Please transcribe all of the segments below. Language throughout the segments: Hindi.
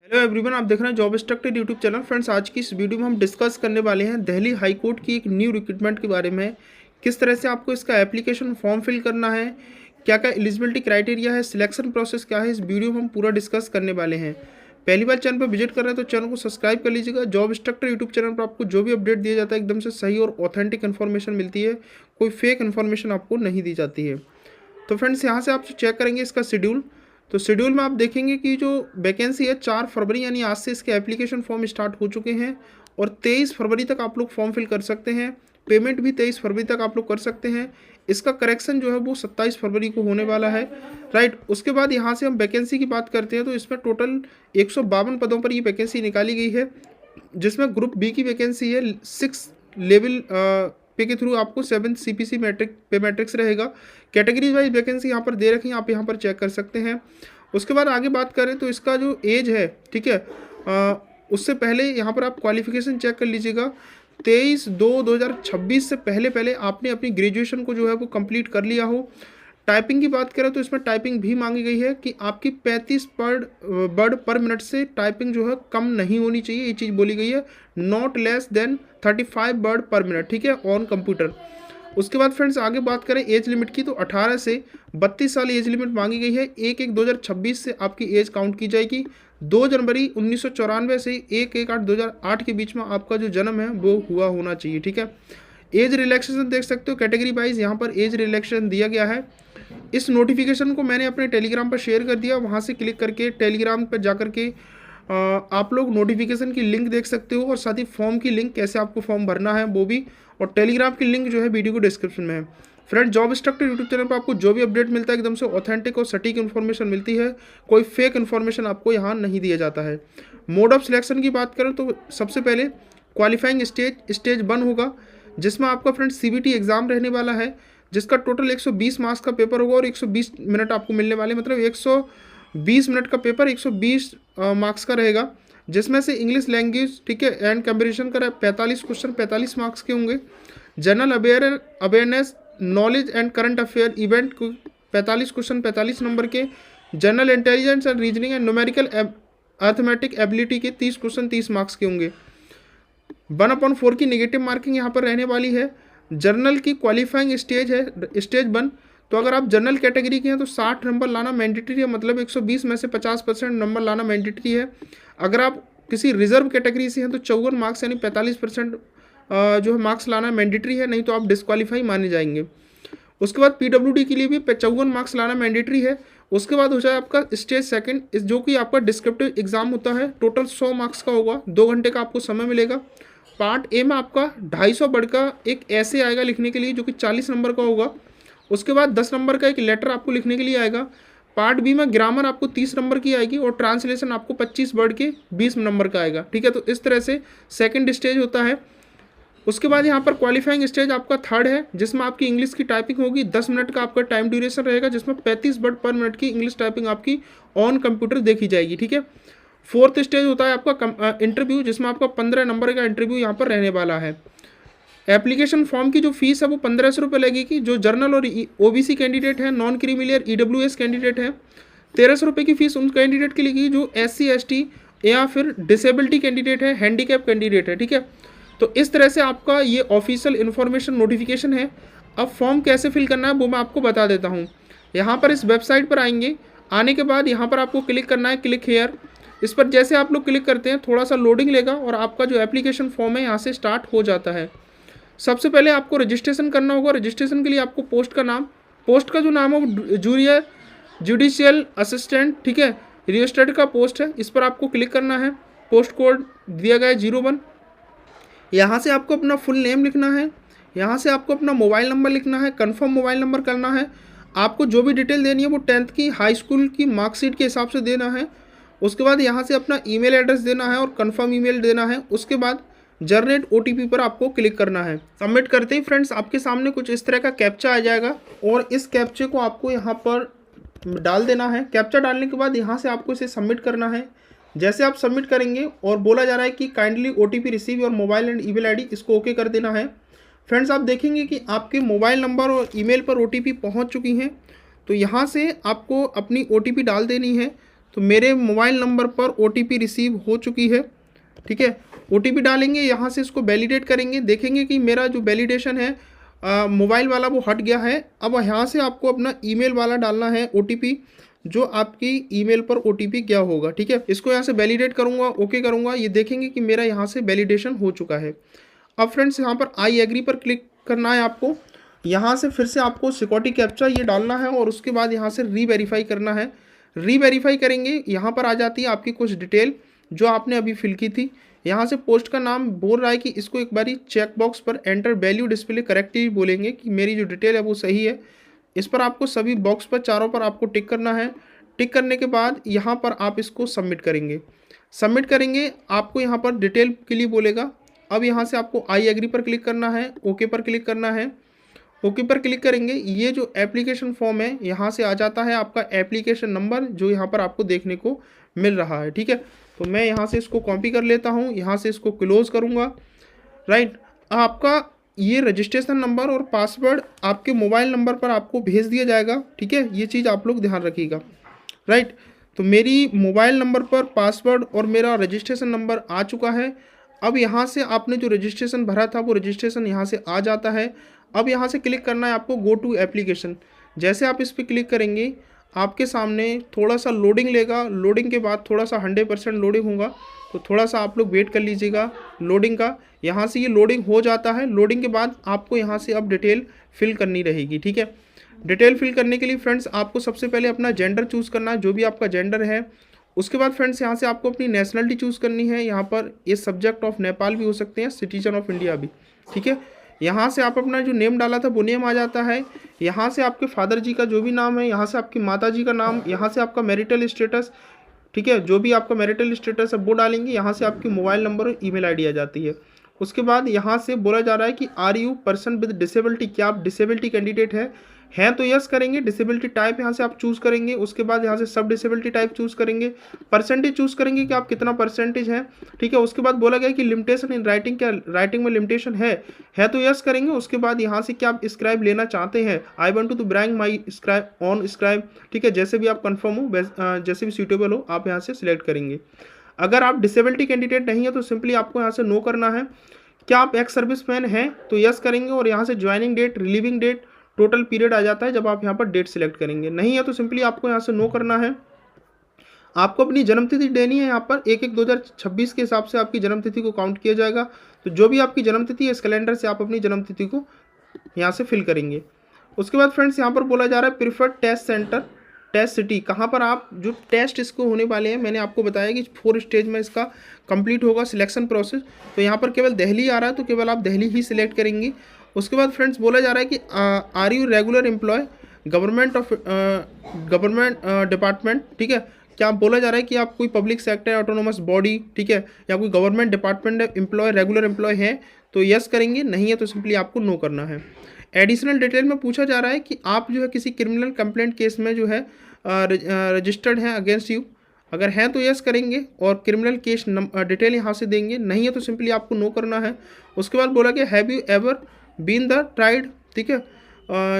हेलो एवरीवन, आप देख रहे हैं job instructor YouTube channel. Friends, आज की इस वीडियो में हम डिस्कस करने वाले हैं दिल्ली हाई कोर्ट की एक न्यू रिक्रूटमेंट के बारे में। किस तरह से आपको इसका एप्लीकेशन फॉर्म फिल करना है, क्या क्या एलिजिबिलिटी क्राइटेरिया है, सिलेक्शन प्रोसेस क्या है, इस वीडियो में हम पूरा डिस्कस करने वाले हैं। पहली बार चैनल पर विजिट कर रहे हैं तो चैनल को सब्सक्राइब कर लीजिएगा। जॉब इंस्ट्रक्टर यूट्यूब चैनल पर आपको जो भी अपडेट दिया जाता है एकदम से सही और ऑथेंटिक इन्फॉर्मेशन मिलती है, कोई फेक इन्फॉर्मेशन आपको नहीं दी जाती है। तो फ्रेंड्स, यहाँ से आप चेक करेंगे इसका शेड्यूल। तो शेड्यूल में आप देखेंगे कि जो वैकेंसी है 4 फरवरी यानी आज से इसके एप्लीकेशन फॉर्म स्टार्ट हो चुके हैं और 23 फरवरी तक आप लोग फॉर्म फिल कर सकते हैं। पेमेंट भी 23 फरवरी तक आप लोग कर सकते हैं। इसका करेक्शन जो है वो 27 फरवरी को होने वाला है, राइट। उसके बाद यहाँ से हम वैकेंसी की बात करते हैं तो इसमें टोटल 152 पदों पर ये वैकेंसी निकाली गई है, जिसमें ग्रुप बी की वैकेंसी है 6 लेवल पे के थ्रू आपको 7 CPC मैट्रिक पे मैट्रिक्स रहेगा। कैटेगरी वाइज वैकेंसी यहाँ पर दे रखी है, आप यहाँ पर चेक कर सकते हैं। उसके बाद आगे बात करें तो इसका जो एज है, ठीक है, उससे पहले यहाँ पर आप क्वालिफिकेशन चेक कर लीजिएगा। 23/2/2026 से पहले पहले आपने अपनी ग्रेजुएशन को जो है वो कंप्लीट कर लिया हो। टाइपिंग की बात करें तो इसमें टाइपिंग भी मांगी गई है कि आपकी 35 वर्ड पर मिनट से टाइपिंग जो है कम नहीं होनी चाहिए, ये चीज़ बोली गई है। नॉट लेस देन 35 वर्ड पर मिनट, ठीक है, ऑन कंप्यूटर। उसके बाद फ्रेंड्स आगे बात करें एज लिमिट की तो 18 से 32 साल एज लिमिट मांगी गई है। 1/1/2026 से आपकी एज काउंट की जाएगी। 2 जनवरी 1994 से 1/1/8 के बीच में आपका जो जन्म है वो हुआ होना चाहिए, ठीक है। एज रिलैक्सेशन देख सकते हो कैटेगरी वाइज, यहाँ पर एज रिलैक्सेशन दिया गया है। इस नोटिफिकेशन को मैंने अपने टेलीग्राम पर शेयर कर दिया, वहाँ से क्लिक करके टेलीग्राम पर जा करके आप लोग नोटिफिकेशन की लिंक देख सकते हो और साथ ही फॉर्म की लिंक, कैसे आपको फॉर्म भरना है वो भी, और टेलीग्राम की लिंक जो है वीडियो को डिस्क्रिप्शन में है। Friend, job instructor YouTube channel पर आपको जो भी अपडेट मिलता है एकदम से ऑथेंटिक और सटीक इन्फॉर्मेशन मिलती है, कोई फेक इन्फॉर्मेशन आपको यहाँ नहीं दिया जाता है। मोड ऑफ सिलेक्शन की बात करें तो सबसे पहले क्वालिफाइंग स्टेज 1 होगा, जिसमें आपका फ्रेंड CBT एग्ज़ाम रहने वाला है, जिसका टोटल 120 मार्क्स का पेपर होगा और 120 मिनट आपको मिलने वाले, मतलब 120 मिनट का पेपर 120 मार्क्स का रहेगा, जिसमें से इंग्लिश लैंग्वेज, ठीक है, एंड कंपेरिजन का 45 क्वेश्चन 45 मार्क्स के होंगे। General awareness, knowledge and current affair event को 45 क्वेश्चन 45 नंबर के। General intelligence and reasoning and numerical arithmetic ability के 30 क्वेश्चन 30 मार्क्स के होंगे। 1/4 की नेगेटिव मार्किंग यहाँ पर रहने वाली है। जर्नल की क्वालिफाइंग स्टेज है स्टेज 1, तो अगर आप जनरल कैटेगरी के हैं तो 60 नंबर लाना मैंडेटरी है, मतलब 120 में से 50% नंबर लाना मैंडेटरी है। अगर आप किसी रिजर्व कैटेगरी से हैं तो 54 मार्क्स यानी 45% जो है मार्क्स लाना मैंडेटरी है, नहीं तो आप डिस्क्वालीफाई माने जाएंगे। उसके बाद PWD के लिए भी 54 मार्क्स लाना मैंडेटरी है। उसके बाद हो जाए आपका स्टेज 2, जो कि आपका डिस्क्रिप्टिव एग्जाम होता है, टोटल 100 मार्क्स का होगा, 2 घंटे का आपको समय मिलेगा। पार्ट ए में आपका 250 वर्ड का एक ऐसे आएगा लिखने के लिए, जो कि 40 नंबर का होगा। उसके बाद 10 नंबर का एक लेटर आपको लिखने के लिए आएगा। पार्ट बी में ग्रामर आपको 30 नंबर की आएगी और ट्रांसलेशन आपको 25 वर्ड के 20 नंबर का आएगा, ठीक है। तो इस तरह से सेकंड स्टेज होता है। उसके बाद यहाँ पर क्वालिफाइंग स्टेज आपका 3rd है, जिसमें आपकी इंग्लिश की टाइपिंग होगी। 10 मिनट का आपका टाइम ड्यूरेशन रहेगा, जिसमें 35 वर्ड पर मिनट की इंग्लिश टाइपिंग आपकी ऑन कंप्यूटर देखी जाएगी, ठीक है। 4th स्टेज होता है आपका इंटरव्यू, जिसमें आपका 15 नंबर का इंटरव्यू यहाँ पर रहने वाला है। एप्लीकेशन फॉर्म की जो फीस है वो 1500 रुपये लगेगी। जो जर्नल और OBC कैंडिडेट है, नॉन क्रीमिलियर EWS कैंडिडेट है, 1300 रुपये की फीस उन कैंडिडेट के लिए जो SC ST या फिर डिसेबिलिटी कैंडिडेट है, हैंडीकैप कैंडिडेट है, ठीक है। तो इस तरह से आपका ये ऑफिशियल इन्फॉर्मेशन नोटिफिकेशन है। अब फॉर्म कैसे फिल करना है वो मैं आपको बता देता हूँ। यहाँ पर इस वेबसाइट पर आएंगे, आने के बाद यहाँ पर आपको क्लिक करना है, क्लिक हेयर। इस पर जैसे आप लोग क्लिक करते हैं थोड़ा सा लोडिंग लेगा और आपका जो एप्लीकेशन फॉर्म है यहाँ से स्टार्ट हो जाता है। सबसे पहले आपको रजिस्ट्रेशन करना होगा। रजिस्ट्रेशन के लिए आपको पोस्ट का जो नाम है वो जूनियर जुडिशियल असिस्टेंट, ठीक है, रजिस्टर्ड का पोस्ट है, इस पर आपको क्लिक करना है। पोस्ट कोड दिया गया है 01। यहाँ से आपको अपना फुल नेम लिखना है, यहाँ से आपको अपना मोबाइल नंबर लिखना है, कंफर्म मोबाइल नंबर करना है। आपको जो भी डिटेल देनी है वो 10th की हाई स्कूल की मार्कशीट के हिसाब से देना है। उसके बाद यहाँ से अपना ईमेल एड्रेस देना है और कंफर्म ईमेल देना है। उसके बाद जनरेट OTP पर आपको क्लिक करना है। सबमिट करते ही फ्रेंड्स आपके सामने कुछ इस तरह का कैप्चा आ जाएगा और इस कैप्चे को आपको यहाँ पर डाल देना है। कैप्चा डालने के बाद यहाँ से आपको इसे सबमिट करना है। जैसे आप सबमिट करेंगे और बोला जा रहा है कि काइंडली OTP रिसीव और मोबाइल एंड ईमेल ID, इसको ओके कर देना है। फ्रेंड्स, आप देखेंगे कि आपके मोबाइल नंबर और ईमेल पर OTP पहुँच चुकी हैं। तो यहाँ से आपको अपनी OTP डाल देनी है। तो मेरे मोबाइल नंबर पर OTP रिसीव हो चुकी है, ठीक है। OTP डालेंगे, यहाँ से इसको वैलिडेट करेंगे, देखेंगे कि मेरा जो वैलिडेशन है मोबाइल वाला वो हट गया है। अब यहाँ से आपको अपना ईमेल वाला डालना है OTP, जो आपकी ईमेल पर OTP गया होगा, ठीक है। इसको यहाँ से वैलिडेट करूँगा, ओके करूँगा, ये देखेंगे कि मेरा यहाँ से वैलिडेशन हो चुका है। अब फ्रेंड्स यहाँ पर आई एग्री पर क्लिक करना है आपको। यहाँ से फिर से आपको सिक्योरिटी कैप्चा ये डालना है और उसके बाद यहाँ से रीवेरीफाई करना है। रीवेरीफाई करेंगे, यहाँ पर आ जाती है आपकी कुछ डिटेल जो आपने अभी फिल की थी। यहाँ से पोस्ट का नाम बोल रहा है कि इसको एक बारी चेक बॉक्स पर एंटर वैल्यू डिस्प्ले करेक्टली बोलेंगे कि मेरी जो डिटेल है वो सही है। इस पर आपको सभी बॉक्स पर चारों पर आपको टिक करना है। टिक करने के बाद यहाँ पर आप इसको सबमिट करेंगे। सबमिट करेंगे, आपको यहाँ पर डिटेल के लिए बोलेगा। अब यहाँ से आपको आई एग्री पर क्लिक करना है, ओके पर क्लिक करना है। ओके पर क्लिक करेंगे, ये जो एप्लीकेशन फॉर्म है यहाँ से आ जाता है आपका एप्लीकेशन नंबर जो यहाँ पर आपको देखने को मिल रहा है, ठीक है। तो मैं यहाँ से इसको कॉपी कर लेता हूँ, यहाँ से इसको क्लोज करूँगा, राइट। आपका ये रजिस्ट्रेशन नंबर और पासवर्ड आपके मोबाइल नंबर पर आपको भेज दिया जाएगा, ठीक है। ये चीज़ आप लोग ध्यान रखिएगा, राइट। तो मेरी मोबाइल नंबर पर पासवर्ड और मेरा रजिस्ट्रेशन नंबर आ चुका है। अब यहाँ से आपने जो रजिस्ट्रेशन भरा था वो रजिस्ट्रेशन यहाँ से आ जाता है। अब यहाँ से क्लिक करना है आपको गो टू एप्लीकेशन। जैसे आप इस पर क्लिक करेंगे आपके सामने थोड़ा सा लोडिंग लेगा, लोडिंग के बाद थोड़ा सा 100% लोडिंग होगा, तो थोड़ा सा आप लोग वेट कर लीजिएगा लोडिंग का। यहाँ से ये लोडिंग हो जाता है। लोडिंग के बाद आपको यहाँ से अब डिटेल फिल करनी रहेगी, ठीक है। डिटेल फिल करने के लिए फ्रेंड्स आपको सबसे पहले अपना जेंडर चूज़ करना है, जो भी आपका जेंडर है। उसके बाद फ्रेंड्स यहाँ से आपको अपनी नेशनलिटी चूज़ करनी है। यहाँ पर ये सब्जेक्ट ऑफ नेपाल भी हो सकते हैं, सिटीजन ऑफ इंडिया भी, ठीक है। यहाँ से आप अपना जो नेम डाला था वो नेम आ जाता है। यहाँ से आपके फादर जी का जो भी नाम है, यहाँ से आपकी माता जी का नाम, यहाँ से आपका मैरिटल स्टेटस, ठीक है, जो भी आपका मैरिटल स्टेटस है वो डालेंगे। यहाँ से आपकी मोबाइल नंबर और ईमेल आईडी आ जाती है। उसके बाद यहाँ से बोला जा रहा है कि are you person with disability, क्या आप डिसेबिलिटी कैंडिडेट हैं तो यस करेंगे। डिसेबिलिटी टाइप यहाँ से आप चूज़ करेंगे। उसके बाद यहाँ से सब डिसेबिलिटी टाइप चूज़ करेंगे। परसेंटेज चूज़ करेंगे कि आप कितना परसेंटेज है, ठीक है। उसके बाद बोला गया कि लिमिटेशन इन राइटिंग, क्या राइटिंग में लिमिटेशन है तो यस करेंगे। उसके बाद यहाँ से क्या आप स्क्राइब लेना चाहते हैं, I want to bring my scribe on scribe, ठीक है। जैसे भी आप कन्फर्म हो, जैसे भी सूटेबल हो, आप यहाँ से सिलेक्ट करेंगे। अगर आप डिसेबिलिटी कैंडिडेट नहीं है तो सिंपली आपको यहाँ से नो करना है। क्या आप एक्स सर्विसमैन हैं तो यस करेंगे और यहाँ से joining date, relieving date, total period आ जाता है जब आप यहाँ पर डेट सिलेक्ट करेंगे। नहीं है तो सिंपली आपको यहाँ से नो करना है। आपको अपनी जन्मतिथि देनी है। यहाँ पर 1/1/2026 के हिसाब से आपकी जन्मतिथि को काउंट किया जाएगा। तो जो भी आपकी जन्मतिथि है इस कैलेंडर से आप अपनी जन्मतिथि को यहाँ से फिल करेंगे। उसके बाद फ्रेंड्स यहाँ पर बोला जा रहा है preferred test centre, test city, कहाँ पर आप जो टेस्ट इसको होने वाले हैं। मैंने आपको बताया कि 4 स्टेज में इसका कंप्लीट होगा सिलेक्शन प्रोसेस। तो यहाँ पर केवल दिल्ली आ रहा है तो केवल आप दिल्ली ही सिलेक्ट करेंगे। उसके बाद फ्रेंड्स बोला जा रहा है कि are you regular employee government department, ठीक है। क्या बोला जा रहा है कि आप कोई पब्लिक सेक्टर ऑटोनोमस बॉडी, ठीक है, या कोई government department employee, regular employee है तो यस करेंगे। नहीं है तो सिंपली आपको नो करना है। एडिशनल डिटेल में पूछा जा रहा है कि आप जो है किसी क्रिमिनल कंप्लेंट केस में जो है रजिस्टर्ड हैं अगेंस्ट यू, अगर हैं तो यस करेंगे और क्रिमिनल केस डिटेल यहाँ से देंगे। नहीं है तो सिंपली आपको नो करना है। उसके बाद बोला गया have you ever been the tried, ठीक है।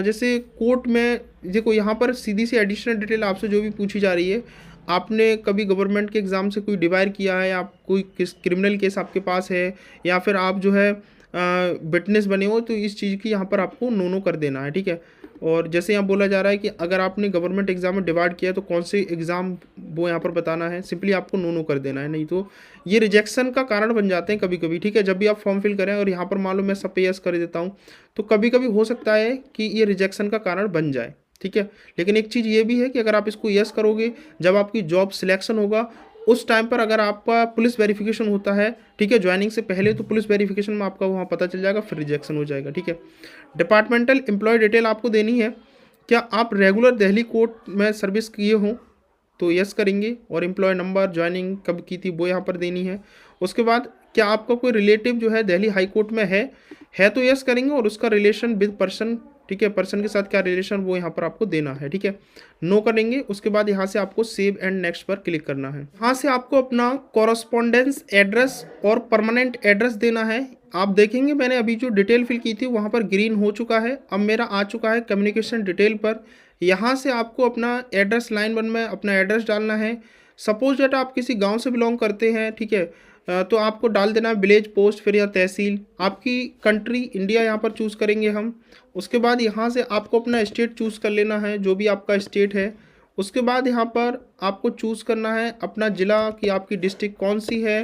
जैसे कोर्ट में देखो यहाँ पर सीधी सी एडिशनल डिटेल आपसे जो भी पूछी जा रही है, आपने कभी गवर्नमेंट के एग्ज़ाम से कोई डिवायर किया है, आप कोई किस क्रिमिनल केस आपके पास है, या फिर आप जो है विटनेस बने हो, तो इस चीज़ की यहाँ पर आपको नो कर देना है, ठीक है। और जैसे यहाँ बोला जा रहा है कि अगर आपने गवर्नमेंट एग्जाम में डिवाइड किया तो कौन से एग्ज़ाम वो यहाँ पर बताना है, सिंपली आपको नो कर देना है। नहीं तो ये रिजेक्शन का कारण बन जाते हैं कभी कभी, ठीक है। जब भी आप फॉर्म फिल करें और यहाँ पर मान लो मैं सब पे यस कर देता हूँ तो कभी कभी हो सकता है कि ये रिजेक्शन का कारण बन जाए, ठीक है। लेकिन एक चीज़ ये भी है कि अगर आप इसको यस करोगे, जब आपकी जॉब सिलेक्शन होगा उस टाइम पर अगर आपका पुलिस वेरिफिकेशन होता है, ठीक है, ज्वाइनिंग से पहले, तो पुलिस वेरिफिकेशन में आपका वहाँ पता चल जाएगा, फिर रिजेक्शन हो जाएगा, ठीक है। डिपार्टमेंटल एम्प्लॉय डिटेल आपको देनी है। क्या आप रेगुलर दिल्ली कोर्ट में सर्विस किए हो तो यस करेंगे और एम्प्लॉय नंबर, ज्वाइनिंग कब की थी वो यहाँ पर देनी है। उसके बाद क्या आपका कोई रिलेटिव जो है दिल्ली हाई कोर्ट में है तो यस करेंगे और उसका रिलेशन विद पर्सन, ठीक है, पर्सन के साथ क्या रिलेशन वो यहाँ पर आपको देना है, ठीक है, नो करेंगे। उसके बाद यहाँ से आपको सेव एंड नेक्स्ट पर क्लिक करना है। यहाँ से आपको अपना कॉरस्पॉन्डेंस एड्रेस और परमानेंट एड्रेस देना है। आप देखेंगे मैंने अभी जो डिटेल फिल की थी वहाँ पर ग्रीन हो चुका है, अब मेरा आ चुका है कम्युनिकेशन डिटेल पर। यहाँ से आपको अपना एड्रेस लाइन 1 में अपना एड्रेस डालना है। सपोज डेट आप किसी गांव से बिलोंग करते हैं, ठीक है, तो आपको डाल देना है विलेज पोस्ट फिर या तहसील। आपकी कंट्री इंडिया यहाँ पर चूज़ करेंगे हम। उसके बाद यहाँ से आपको अपना स्टेट चूज़ कर लेना है, जो भी आपका स्टेट है। उसके बाद यहाँ पर आपको चूज़ करना है अपना ज़िला कि आपकी डिस्ट्रिक्ट कौन सी है।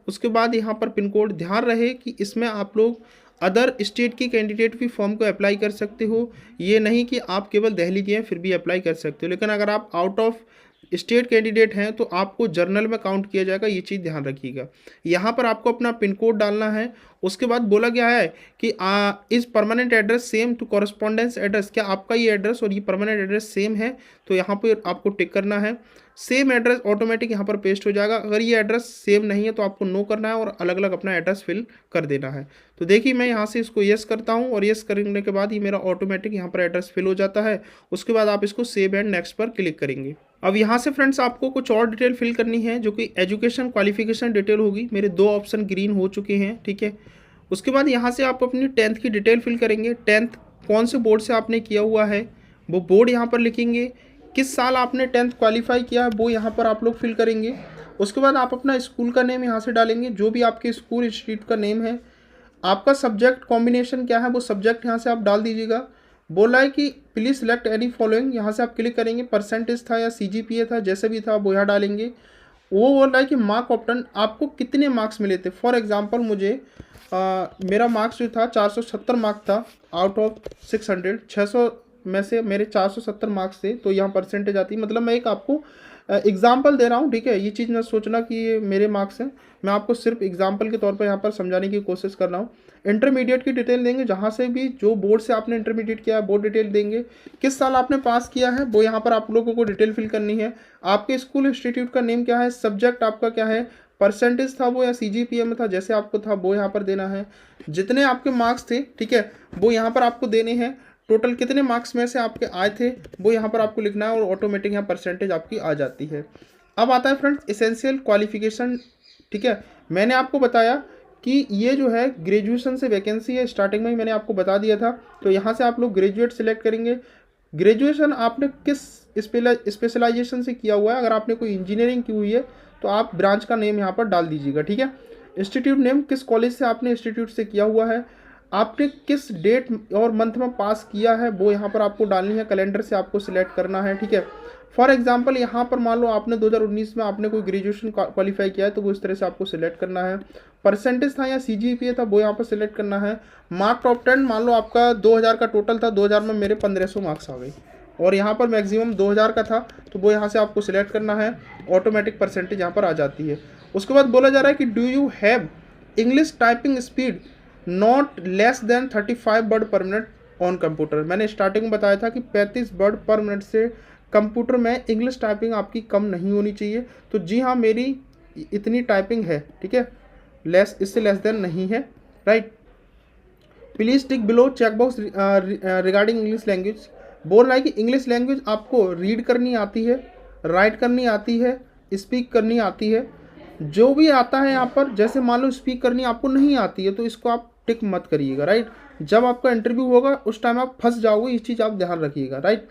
उसके बाद यहाँ पर पिन कोड, ध्यान रहे कि इसमें आप लोग अदर स्टेट की कैंडिडेट भी फॉर्म को अप्लाई कर सकते हो। ये नहीं कि आप केवल दिल्ली के हैं फिर भी अप्लाई कर सकते हो, लेकिन अगर आप आउट ऑफ स्टेट कैंडिडेट हैं तो आपको जर्नल में काउंट किया जाएगा, ये चीज़ ध्यान रखिएगा। यहाँ पर आपको अपना पिन कोड डालना है। उसके बाद बोला गया है कि is permanent address same to correspondence address, क्या आपका ये एड्रेस और ये परमानेंट एड्रेस सेम है, तो यहाँ पर आपको टिक करना है। सेम एड्रेस ऑटोमेटिक यहाँ पर पेस्ट हो जाएगा। अगर ये एड्रेस सेम नहीं है तो आपको नो करना है और अलग अलग अपना एड्रेस फिल कर देना है। तो देखिए मैं यहाँ से इसको येस करता हूँ और येस करने के बाद ये मेरा ऑटोमेटिक यहाँ पर एड्रेस फिल हो जाता है। उसके बाद आप इसको सेव एंड नेक्स्ट पर क्लिक करेंगे। अब यहाँ से फ्रेंड्स आपको कुछ और डिटेल फिल करनी है, जो कि एजुकेशन क्वालिफिकेशन डिटेल होगी। मेरे 2 ऑप्शन ग्रीन हो चुके हैं, ठीक है। उसके बाद यहाँ से आप अपनी 10th की डिटेल फिल करेंगे। 10th कौन से बोर्ड से आपने किया हुआ है वो बोर्ड यहाँ पर लिखेंगे। किस साल आपने 10th क्वालिफाई किया है वो यहाँ पर आप लोग फिल करेंगे। उसके बाद आप अपना स्कूल का नेम यहाँ से डालेंगे, जो भी आपके स्कूल इंस्टीट्यूट का नेम है। आपका सब्जेक्ट कॉम्बिनेशन क्या है वो सब्जेक्ट यहाँ से आप डाल दीजिएगा। बोला है कि प्लीज़ सिलेक्ट एनी फॉलोइंग, यहाँ से आप क्लिक करेंगे। परसेंटेज था या CGPA था, जैसे भी था वो यहाँ डालेंगे। वो बोल रहा है कि मार्क ऑप्टन, आपको कितने मार्क्स मिले थे। फॉर एग्जांपल मुझे मेरा मार्क्स जो था 470 मार्क था आउट ऑफ 600। 600 में से मेरे 470 मार्क्स थे, तो यहाँ परसेंटेज आती है। मतलब मैं एक आपको एग्जाम्पल दे रहा हूँ, ठीक है। ये चीज़ ना सोचना कि ये मेरे मार्क्स हैं, मैं आपको सिर्फ एग्जाम्पल के तौर पर यहाँ पर समझाने की कोशिश कर रहा हूँ। इंटरमीडिएट की डिटेल देंगे, जहाँ से भी जो बोर्ड से आपने इंटरमीडिएट किया है वो डिटेल देंगे। किस साल आपने पास किया है वो यहाँ पर आप लोगों को डिटेल फिल करनी है। आपके स्कूल इंस्टीट्यूट का नेम क्या है, सब्जेक्ट आपका क्या है, परसेंटेज था वो या CGPA में था, जैसे आपको था वो यहाँ पर देना है। जितने आपके मार्क्स थे, ठीक है, वो यहाँ पर आपको देने हैं। टोटल कितने मार्क्स में से आपके आए थे वो यहाँ पर आपको लिखना है और ऑटोमेटिक यहाँ परसेंटेज आपकी आ जाती है। अब आता है फ्रेंड्स एसेंशियल क्वालिफिकेशन, ठीक है। मैंने आपको बताया कि ये जो है ग्रेजुएशन से वैकेंसी है, स्टार्टिंग में ही मैंने आपको बता दिया था। तो यहाँ से आप लोग ग्रेजुएट सिलेक्ट करेंगे। ग्रेजुएशन आपने किस स्पेशलाइजेशन से किया हुआ है। अगर आपने कोई इंजीनियरिंग की हुई है तो आप ब्रांच का नेम यहाँ पर डाल दीजिएगा, ठीक है। इंस्टीट्यूट नेम, किस कॉलेज से आपने इंस्टीट्यूट से किया हुआ है, आपने किस डेट और मंथ में पास किया है वो यहाँ पर आपको डालनी है। कैलेंडर से आपको सिलेक्ट करना है, ठीक है। फॉर एग्जांपल यहाँ पर मान लो आपने 2019 में आपने कोई ग्रेजुएशन क्वालिफाई किया है तो वो इस तरह से आपको सिलेक्ट करना है। परसेंटेज था या CGPA था वो यहाँ पर सिलेक्ट करना है। मार्क टॉप 10 मान लो आपका 2000 का टोटल था, 2000 में मेरे 1500 मार्क्स आ गए और यहाँ पर मैक्सिमम 2000 का था, तो वो यहाँ से आपको सिलेक्ट करना है। ऑटोमेटिक परसेंटेज यहाँ पर आ जाती है। उसके बाद बोला जा रहा है कि do you have English typing speed not less than 35 word पर मिनट ऑन कंप्यूटर। मैंने स्टार्टिंग में बताया था कि 35 वर्ड पर मिनट से कंप्यूटर में इंग्लिश टाइपिंग आपकी कम नहीं होनी चाहिए। तो जी हाँ, मेरी इतनी टाइपिंग है, ठीक है, लेस, इससे लेस देन नहीं है, right. Please tick below checkbox regarding English language. बोल रहा है कि इंग्लिश लैंग्वेज आपको रीड करनी आती है, राइट करनी आती है, स्पीक करनी आती है। जो भी आता है यहाँ पर, जैसे मान लो स्पीक करनी आपको नहीं आती है तो इसको आप टिक मत करिएगा, राइट। जब आपका इंटरव्यू होगा उस टाइम आप फंस जाओगे, इस चीज़ आप ध्यान रखिएगा, राइट।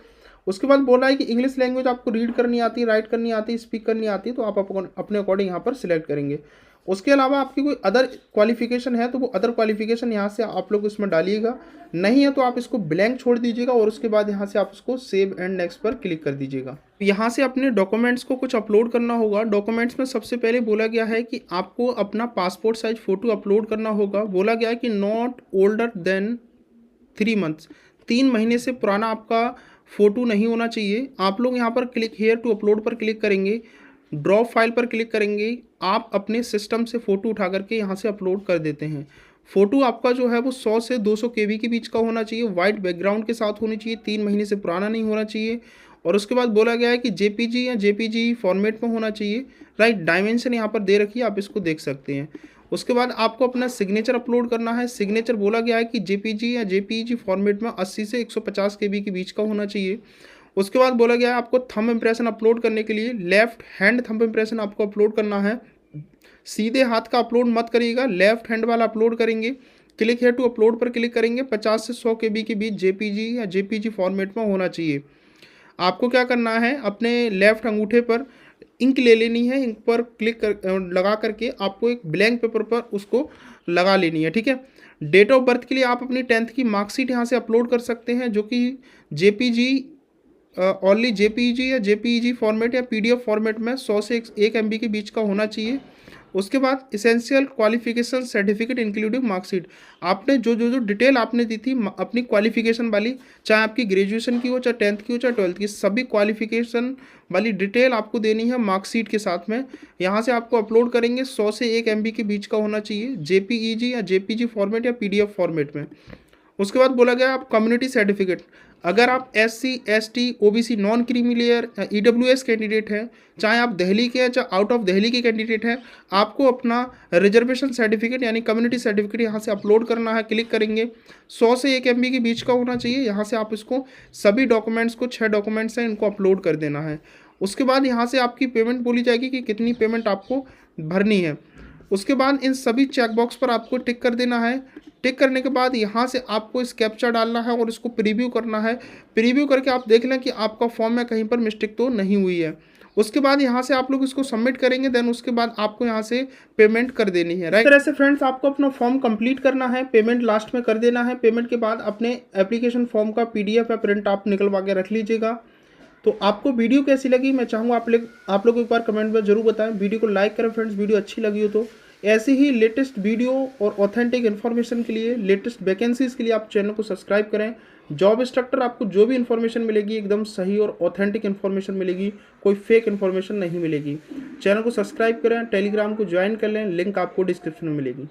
उसके बाद बोला है कि इंग्लिश लैंग्वेज आपको रीड करनी आती है, राइट करनी आती है, स्पीक करनी आती है, तो आप अपने अकॉर्डिंग यहाँ पर सिलेक्ट करेंगे। उसके अलावा आपकी कोई अदर क्वालिफिकेशन है तो वो अदर क्वालिफिकेशन यहाँ से आप लोग इसमें डालिएगा। नहीं है तो आप इसको ब्लैंक छोड़ दीजिएगा और उसके बाद यहाँ से आप उसको सेव एंड नेक्स्ट पर क्लिक कर दीजिएगा। यहाँ से अपने डॉक्यूमेंट्स को कुछ अपलोड करना होगा। डॉक्यूमेंट्स में सबसे पहले बोला गया है कि आपको अपना पासपोर्ट साइज फ़ोटो अपलोड करना होगा। बोला गया है कि नॉट ओल्डर देन 3 मंथ्स, 3 महीने से पुराना आपका फ़ोटो नहीं होना चाहिए। आप लोग यहाँ पर क्लिक हेयर टू अपलोड पर क्लिक करेंगे, ड्रॉप फाइल पर क्लिक करेंगे, आप अपने सिस्टम से फ़ोटो उठा करके यहाँ से अपलोड कर देते हैं। फ़ोटो आपका जो है वो 100 से 200 KB के बीच का होना चाहिए, वाइट बैकग्राउंड के साथ होनी चाहिए, 3 महीने से पुराना नहीं होना चाहिए। और उसके बाद बोला गया है कि JPG या JPG फॉर्मेट में होना चाहिए, राइट। डायमेंशन यहाँ पर दे रखी है, आप इसको देख सकते हैं। उसके बाद आपको अपना सिग्नेचर अपलोड करना है। सिग्नेचर बोला गया है कि JPG या JPG फॉर्मेट में 80 से 150 KB के बीच का होना चाहिए। उसके बाद बोला गया है आपको थंब इम्प्रेशन अपलोड करने के लिए लेफ्ट हैंड थंब इम्प्रेशन आपको अपलोड करना है। सीधे हाथ का अपलोड मत करिएगा, लेफ्ट हैंड वाला अपलोड करेंगे। क्लिक हेयर टू अपलोड पर क्लिक करेंगे। 50 से 100 KB के बीच JPG या JPG फॉर्मेट में होना चाहिए। आपको क्या करना है, अपने लेफ्ट अंगूठे पर इंक ले लेनी है, इंक पर क्लिक कर लगा करके आपको एक ब्लैंक पेपर पर उसको लगा लेनी है, ठीक है। डेट ऑफ बर्थ के लिए आप अपनी 10th की मार्कशीट यहाँ से अपलोड कर सकते हैं, जो कि जेपीजी ओनली जेपीईजी या जेपीईजी फॉर्मेट या पीडीएफ फॉर्मेट में 100 से 1 MB के बीच का होना चाहिए। उसके बाद essential qualification certificate including marksheet, आपने जो डिटेल आपने दी थी अपनी क्वालिफिकेशन वाली, चाहे आपकी ग्रेजुएशन की हो, चाहे 10th की हो, चाहे 12th की, सभी क्वालिफिकेशन वाली डिटेल आपको देनी है मार्कशीट के साथ में। यहाँ से आपको अपलोड करेंगे, 100 से 1 MB के बीच का होना चाहिए, जेपीईजी या जेपीजी फॉर्मेट या पीडीएफ फॉर्मेट में। उसके बाद बोला गया आप कम्युनिटी सर्टिफिकेट, अगर आप SC ST OBC non creamy layer EWS candidate हैं, चाहे आप दिल्ली के हैं चाहे आउट ऑफ दिल्ली के कैंडिडेट हैं, आपको अपना रिजर्वेशन सर्टिफिकेट यानी कम्युनिटी सर्टिफिकेट यहाँ से अपलोड करना है। क्लिक करेंगे, 100 से 1 MB के बीच का होना चाहिए। यहाँ से आप इसको सभी डॉक्यूमेंट्स को 6 डॉक्यूमेंट्स हैं इनको अपलोड कर देना है। उसके बाद यहाँ से आपकी पेमेंट बोली जाएगी कि कितनी पेमेंट आपको भरनी है। उसके बाद इन सभी चेकबॉक्स पर आपको टिक कर देना है। टिक करने के बाद यहाँ से आपको इस कैप्चा डालना है और इसको प्रीव्यू करना है। प्रीव्यू करके आप देख लें कि आपका फॉर्म में कहीं पर मिस्टेक तो नहीं हुई है। उसके बाद यहाँ से आप लोग इसको सबमिट करेंगे, देन उसके बाद आपको यहाँ से पेमेंट कर देनी है। राइट, इस तरह से फ्रेंड्स आपको अपना फॉर्म कंप्लीट करना है, पेमेंट लास्ट में कर देना है। पेमेंट के बाद अपने एप्लीकेशन फॉर्म का PDF या प्रिंट आप निकलवा के रख लीजिएगा। तो आपको वीडियो कैसी लगी मैं चाहूँगा आप लोग एक बार कमेंट में जरूर बताएं। वीडियो को लाइक करें फ्रेंड्स, वीडियो अच्छी लगी हो तो। ऐसे ही लेटेस्ट वीडियो और ऑथेंटिक इन्फॉर्मेशन के लिए, लेटेस्ट वैकेंसीज़ के लिए आप चैनल को सब्सक्राइब करें। जॉब इंस्ट्रक्टर आपको जो भी इन्फॉर्मेशन मिलेगी एकदम सही और ऑथेंटिक इन्फॉर्मेशन मिलेगी, कोई फेक इन्फॉर्मेशन नहीं मिलेगी। चैनल को सब्सक्राइब करें, टेलीग्राम को ज्वाइन कर लें, लिंक आपको डिस्क्रिप्शन में मिलेगी।